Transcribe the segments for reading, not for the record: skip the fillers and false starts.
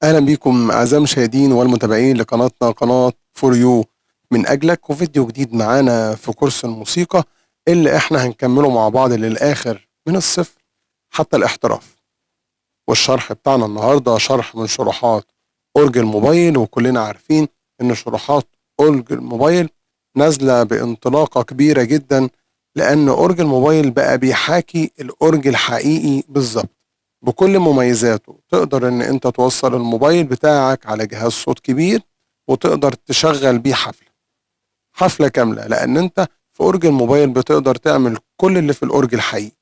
أهلا بيكم أعزائي المشاهدين والمتابعين لقناتنا قناة فور يو من أجلك، وفيديو جديد معانا في كورس الموسيقى اللي احنا هنكمله مع بعض للآخر من الصفر حتى الاحتراف. والشرح بتاعنا النهاردة شرح من شروحات أورج الموبايل، وكلنا عارفين إن شروحات أورج الموبايل نازلة بانطلاقة كبيرة جدا، لأن أورج الموبايل بقى بيحاكي الأورج الحقيقي بالظبط بكل مميزاته. تقدر إن أنت توصل الموبايل بتاعك على جهاز صوت كبير وتقدر تشغل بيه حفلة كاملة، لأن أنت في أورج الموبايل بتقدر تعمل كل اللي في الأورج الحقيقي.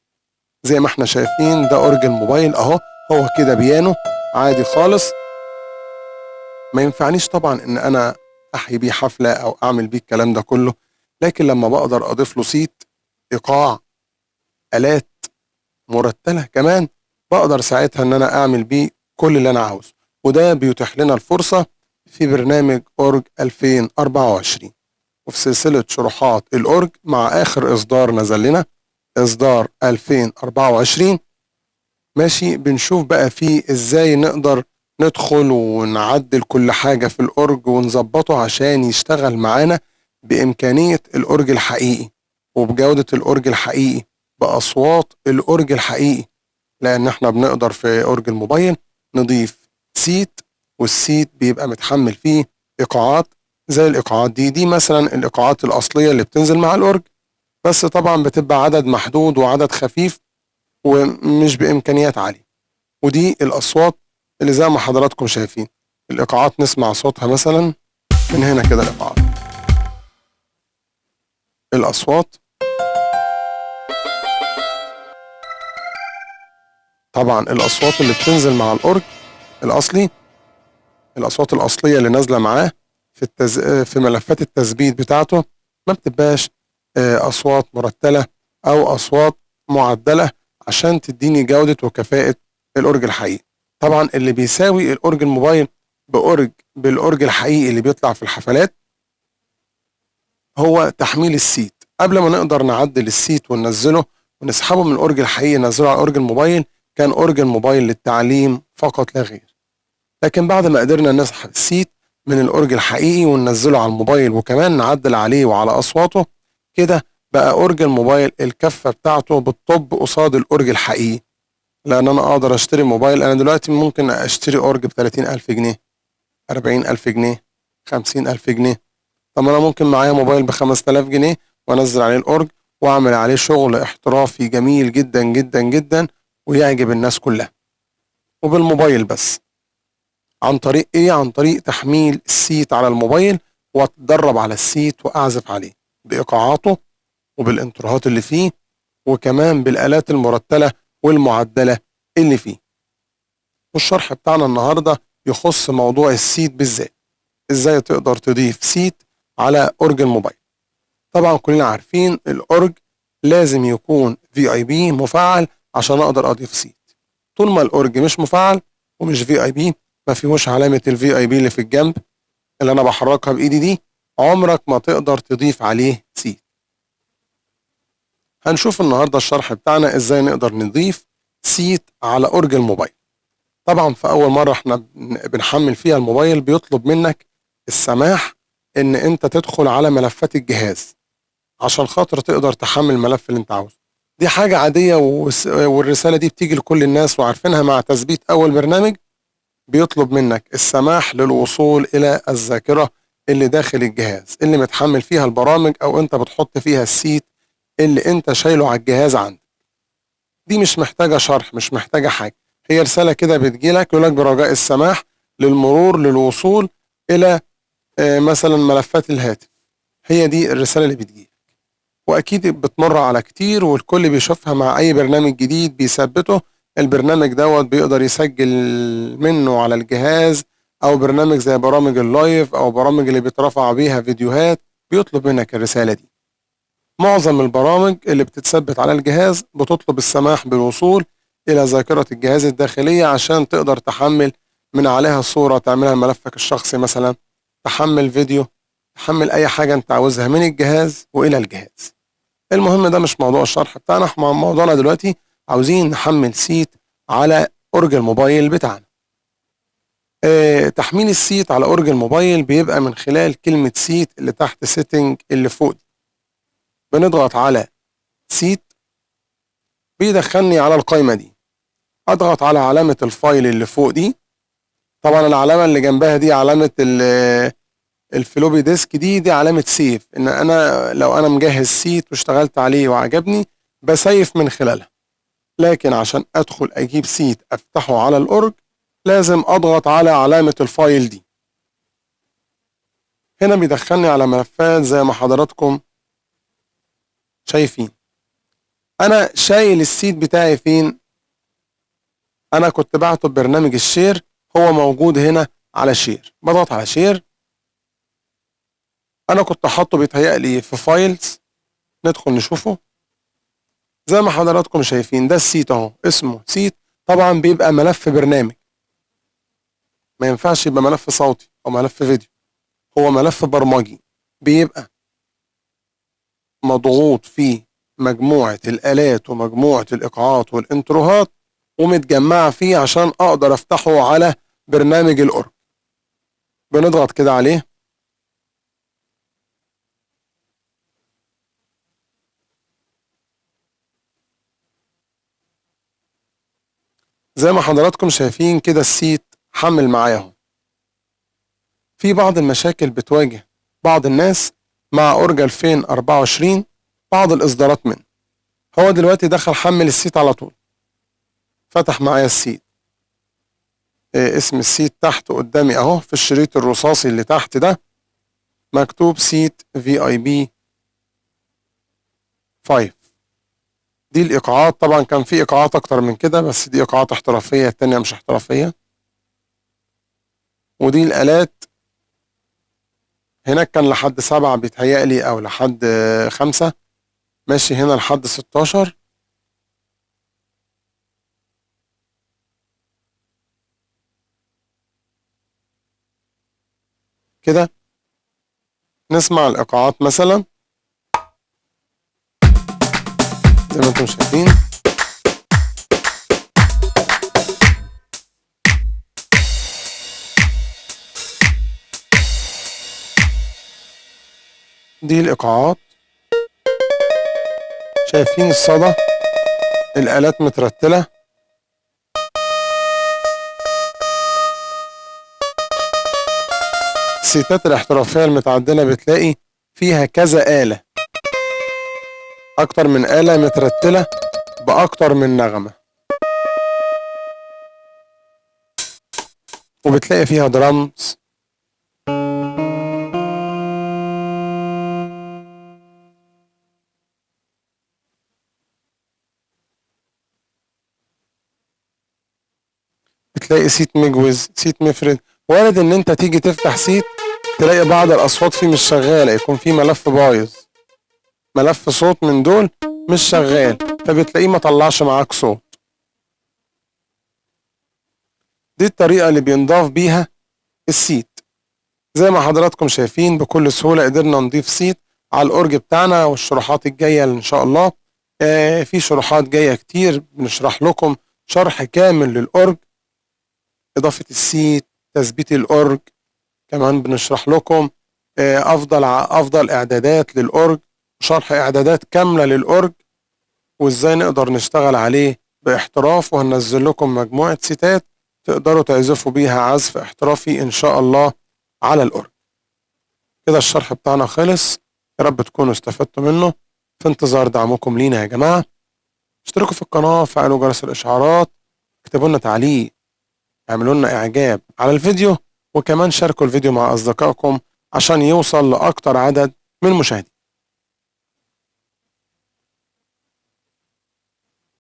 زي ما احنا شايفين ده أورج الموبايل أهو، هو كده بيانو عادي خالص. ما ينفعنيش طبعا إن أنا أحيي بيه حفلة أو أعمل بيه الكلام ده كله، لكن لما بقدر أضيف له سيت، إيقاع، آلات مرتلة كمان، بقدر ساعتها إن أنا أعمل بيه كل اللي أنا عاوزه. وده بيتيح لنا الفرصة في برنامج أورج 2024 وفي سلسلة شروحات الأورج مع آخر إصدار نزل لنا إصدار 2024. ماشي، بنشوف بقى فيه إزاي نقدر ندخل ونعدل كل حاجة في الأورج ونظبطه عشان يشتغل معانا بإمكانية الأورج الحقيقي وبجودة الأورج الحقيقي بأصوات الأورج الحقيقي، لأن احنا بنقدر في أورج الموبايل نضيف سيت، والسيت بيبقى متحمل فيه إيقاعات زي الإيقاعات دي مثلا الإيقاعات الأصلية اللي بتنزل مع الأورج، بس طبعا بتبقى عدد محدود وعدد خفيف ومش بإمكانيات عالية. ودي الأصوات اللي زي ما حضراتكم شايفين الإيقاعات، نسمع صوتها مثلا من هنا كده. الإيقاعات، الأصوات، طبعا الأصوات اللي بتنزل مع الأورج الأصلي، الأصوات الأصلية اللي نازلة معاه في ملفات التثبيت بتاعته ما بتبقاش أصوات مرتلة أو أصوات معدلة عشان تديني جودة وكفاءة الأورج الحقيقي. طبعا اللي بيساوي الأورج الموبايل بالأورج الحقيقي اللي بيطلع في الحفلات هو تحميل السيت. قبل ما نقدر نعدل السيت وننزله ونسحبه من الأورج الحقيقي ننزله على أورج الموبايل، كان أورج الموبايل للتعليم فقط لا غير. لكن بعد ما قدرنا نسحب السيت من الأورج الحقيقي وننزله على الموبايل وكمان نعدل عليه وعلى أصواته، كده بقى أورج الموبايل الكفة بتاعته بالطب قصاد الأورج الحقيقي. لأن أنا أقدر أشتري موبايل، أنا دلوقتي ممكن أشتري أورج ب30,000 جنيه، 40,000 جنيه، 50,000 جنيه. طب أنا ممكن معايا موبايل ب5000 جنيه وأنزل عليه الأورج وأعمل عليه شغل احترافي جميل جدا جدا جدا ويعجب الناس كلها، وبالموبايل بس. عن طريق ايه؟ عن طريق تحميل السيت على الموبايل واتدرب على السيت واعزف عليه بايقاعاته وبالانتروهات اللي فيه وكمان بالالات المرتله والمعدله اللي فيه. والشرح بتاعنا النهارده يخص موضوع السيت بالذات، ازاي تقدر تضيف سيت على اورج الموبايل. طبعا كلنا عارفين الاورج لازم يكون VIP مفعل عشان اقدر اضيف سيت. طول ما الاورج مش مفعل ومش VIP، ما فيهوش علامه الVIP اللي في الجنب اللي انا بحركها بايدي دي، عمرك ما تقدر تضيف عليه سيت. هنشوف النهارده الشرح بتاعنا ازاي نقدر نضيف سيت على اورج الموبايل. طبعا في اول مره احنا بنحمل فيها الموبايل بيطلب منك السماح ان انت تدخل على ملفات الجهاز عشان خاطر تقدر تحمل الملف اللي انت عاوزه. دي حاجه عاديه والرساله دي بتيجي لكل الناس وعارفينها. مع تثبيت اول برنامج بيطلب منك السماح للوصول إلى الذاكرة اللي داخل الجهاز اللي متحمل فيها البرامج أو أنت بتحط فيها السيت اللي أنت شايله على الجهاز عندك. دي مش محتاجة شرح، مش محتاجة حاجة، هي رسالة كده بتجيلك يقولك برجاء السماح للمرور للوصول إلى مثلا ملفات الهاتف. هي دي الرسالة اللي بتجيلك، وأكيد بتمر على كتير والكل بيشوفها مع أي برنامج جديد بيثبته. البرنامج دوت بيقدر يسجل منه على الجهاز، أو برنامج زي برامج اللايف أو برامج اللي بيترفع بيها فيديوهات بيطلب منك الرسالة دي. معظم البرامج اللي بتتثبت على الجهاز بتطلب السماح بالوصول إلى ذاكرة الجهاز الداخلية عشان تقدر تحمل من عليها صورة تعملها ملفك الشخصي، مثلا تحمل فيديو، تحمل أي حاجة أنت عاوزها من الجهاز وإلى الجهاز. المهم ده مش موضوع الشرح بتاعنا، احنا موضوعنا دلوقتي عاوزين نحمل سيت على أورج الموبايل بتاعنا. تحميل السيت على أورج الموبايل بيبقى من خلال كلمة سيت اللي تحت سيتنج اللي فوق دي. بنضغط على سيت بيدخلني على القائمة دي. أضغط على علامة الفايل اللي فوق دي. طبعا العلامة اللي جنبها دي علامة الفلوبي ديسك دي علامة سيف، إن أنا لو أنا مجهز سيت واشتغلت عليه وعجبني بسيف من خلالها. لكن عشان أدخل أجيب سيت أفتحه على الأورج لازم أضغط على علامة الفايل دي. هنا بيدخلني على ملفات زي ما حضراتكم شايفين. أنا شايل السيت بتاعي فين؟ أنا كنت بعته ببرنامج الشير، هو موجود هنا على شير. بضغط على شير. أنا كنت حاطه بيتهيألي في فايلز، ندخل نشوفه. زي ما حضراتكم شايفين ده السيت أهو، اسمه سيت. طبعا بيبقى ملف برنامج، ما ينفعش يبقى ملف صوتي أو ملف فيديو، هو ملف برمجي بيبقى مضغوط فيه مجموعة الآلات ومجموعة الإيقاعات والإنتروهات ومتجمعة فيه عشان أقدر أفتحه على برنامج الأورج. بنضغط كده عليه. زي ما حضراتكم شايفين كده السيت حمل معايا اهو. في بعض المشاكل بتواجه بعض الناس مع أورج 2024 بعض الإصدارات منه. هو دلوقتي دخل حمل السيت على طول، فتح معايا السيت. اسم السيت تحت قدامي اهو في الشريط الرصاصي اللي تحت ده مكتوب سيت VIP 5. دي الإيقاعات. طبعا كان في إيقاعات أكتر من كده بس دي إيقاعات احترافية، التانية مش احترافية. ودي الآلات. هناك كان لحد 7 بيتهيألي أو لحد 5، ماشي هنا لحد 16. كده نسمع الإيقاعات مثلا زي ما انتم شايفين. دي الإيقاعات، شايفين الصدى، الآلات مترتلة. السيتات الاحترافية المتعدلة بتلاقي فيها كذا آلة، أكتر من آلة مترتلة بأكتر من نغمة، وبتلاقي فيها درامز. بتلاقي سيت مجوز، سيت مفرد. وارد ان انت تيجي تفتح سيت تلاقي بعض الاصوات فيه مش شغاله، يكون فيه ملف بايظ، ملف صوت من دول مش شغال، فبتلاقيه ما طلعش معاك صوت. دي الطريقه اللي بينضاف بيها السيت. زي ما حضراتكم شايفين بكل سهوله قدرنا نضيف سيت على الأورج بتاعنا. والشروحات الجايه ان شاء الله في شروحات جايه كتير بنشرح لكم شرح كامل للأورج، اضافه السيت، تثبيت الأورج. كمان بنشرح لكم افضل اعدادات للأورج، شرح اعدادات كامله للأورج وازاي نقدر نشتغل عليه باحتراف. وهننزل لكم مجموعه سيتات تقدروا تعزفوا بيها عزف احترافي ان شاء الله على الأورج. كده الشرح بتاعنا خلص، يا رب تكونوا استفدتوا منه. في انتظار دعمكم لينا يا جماعه. اشتركوا في القناه، فعلوا جرس الاشعارات، اكتبوا لنا تعليق، اعملوا لنا اعجاب على الفيديو، وكمان شاركوا الفيديو مع اصدقائكم عشان يوصل لاكتر عدد من المشاهدين.